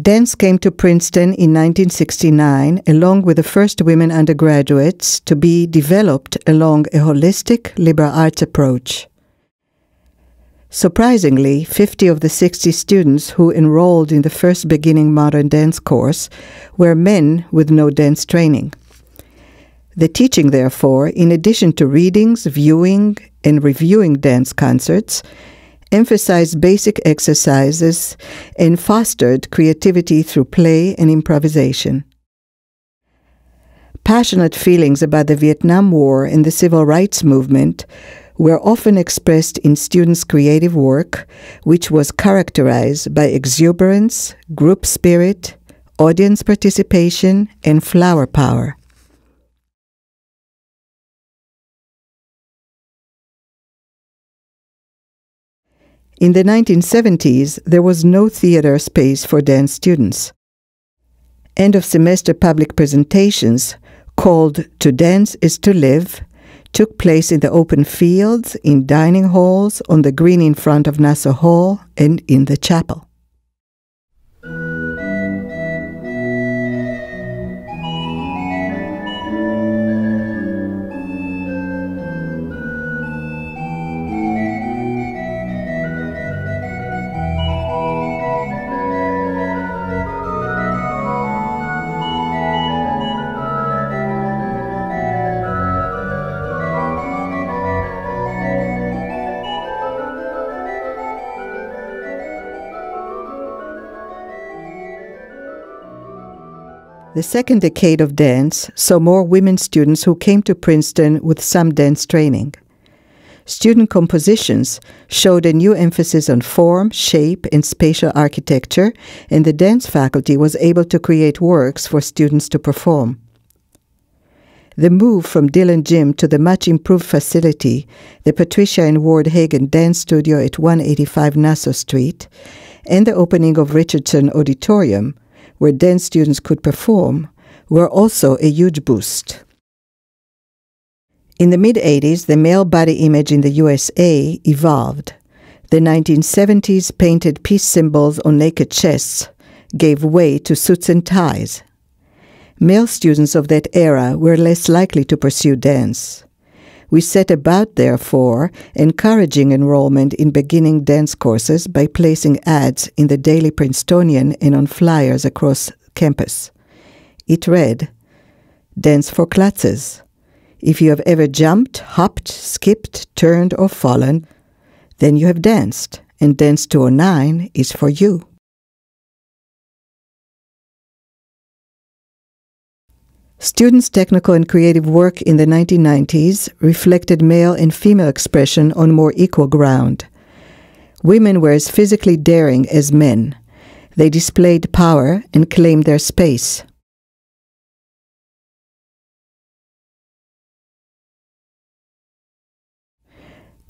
Dance came to Princeton in 1969 along with the first women undergraduates to be developed along a holistic liberal arts approach. Surprisingly, 50 of the 60 students who enrolled in the first beginning modern dance course were men with no dance training. The teaching, therefore, in addition to readings, viewing, and reviewing dance concerts, emphasized basic exercises and fostered creativity through play and improvisation. Passionate feelings about the Vietnam War and the civil rights movement were often expressed in students' creative work, which was characterized by exuberance, group spirit, audience participation, and flower power. In the 1970s, there was no theater space for dance students. End-of-semester public presentations, called To Dance is to Live, took place in the open fields, in dining halls, on the green in front of Nassau Hall, and in the chapel. The second decade of dance saw more women students who came to Princeton with some dance training. Student compositions showed a new emphasis on form, shape, and spatial architecture, and the dance faculty was able to create works for students to perform. The move from Dillon Gym to the much improved facility, the Patricia and Ward Hagen Dance Studio at 185 Nassau Street, and the opening of Richardson Auditorium, where dance students could perform, were also a huge boost. In the mid-80s, the male body image in the USA evolved. The 1970s painted peace symbols on naked chests gave way to suits and ties. Male students of that era were less likely to pursue dance. We set about, therefore, encouraging enrollment in beginning dance courses by placing ads in the Daily Princetonian and on flyers across campus. It read, "Dance for classes. If you have ever jumped, hopped, skipped, turned, or fallen, then you have danced, and Dance 209 is for you." Students' technical and creative work in the 1990s reflected male and female expression on more equal ground. Women were as physically daring as men. They displayed power and claimed their space.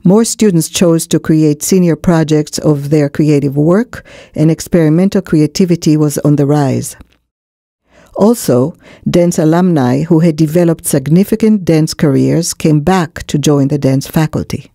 More students chose to create senior projects of their creative work, and experimental creativity was on the rise. Also, dance alumni who had developed significant dance careers came back to join the dance faculty.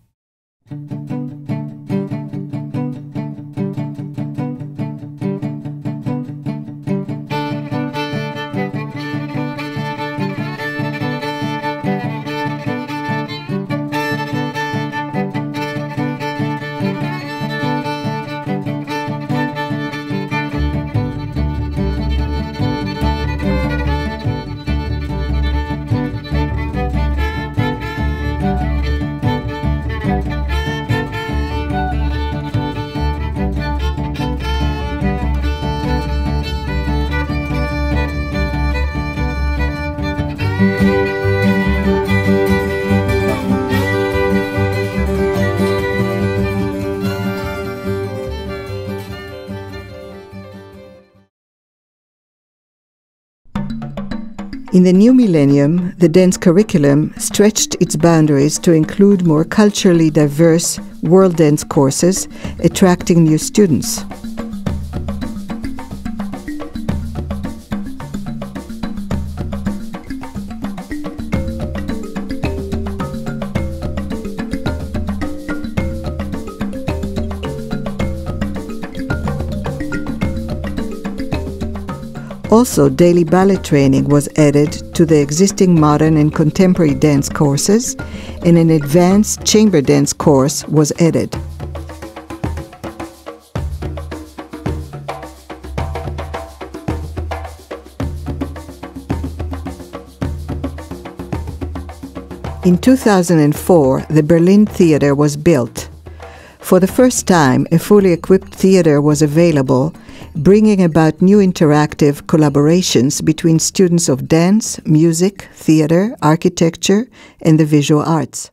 In the new millennium, the dance curriculum stretched its boundaries to include more culturally diverse world dance courses, attracting new students. Also, daily ballet training was added to the existing modern and contemporary dance courses, and an advanced chamber dance course was added. In 2004, the Berlin Theater was built. For the first time, a fully equipped theater was available, bringing about new interactive collaborations between students of dance, music, theater, architecture, and the visual arts.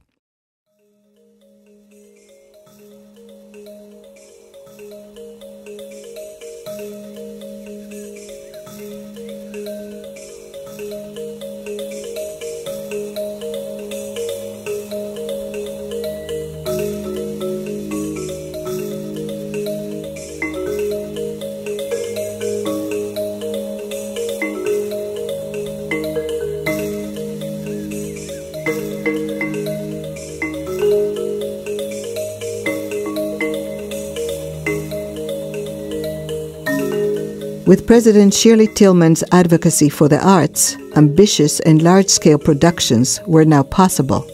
With President Shirley Tillman's advocacy for the arts, ambitious and large-scale productions were now possible.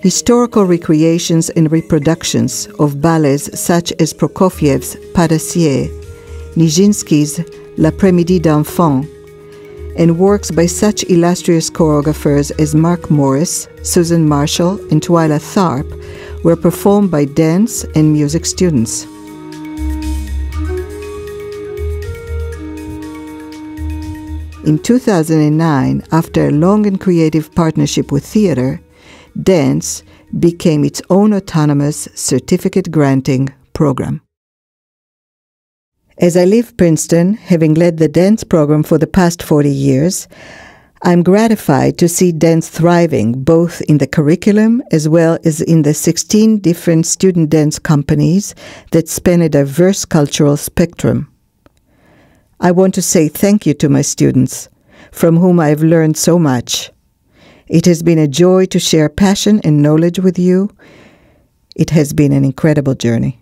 Historical recreations and reproductions of ballets such as Prokofiev's Pas de Cire, Nijinsky's L'après-midi d'enfant, and works by such illustrious choreographers as Mark Morris, Susan Marshall, and Twyla Tharp were performed by dance and music students. In 2009, after a long and creative partnership with theater, dance became its own autonomous certificate-granting program. As I leave Princeton, having led the dance program for the past 40 years, I'm gratified to see dance thriving both in the curriculum as well as in the 16 different student dance companies that span a diverse cultural spectrum. I want to say thank you to my students, from whom I have learned so much. It has been a joy to share passion and knowledge with you. It has been an incredible journey.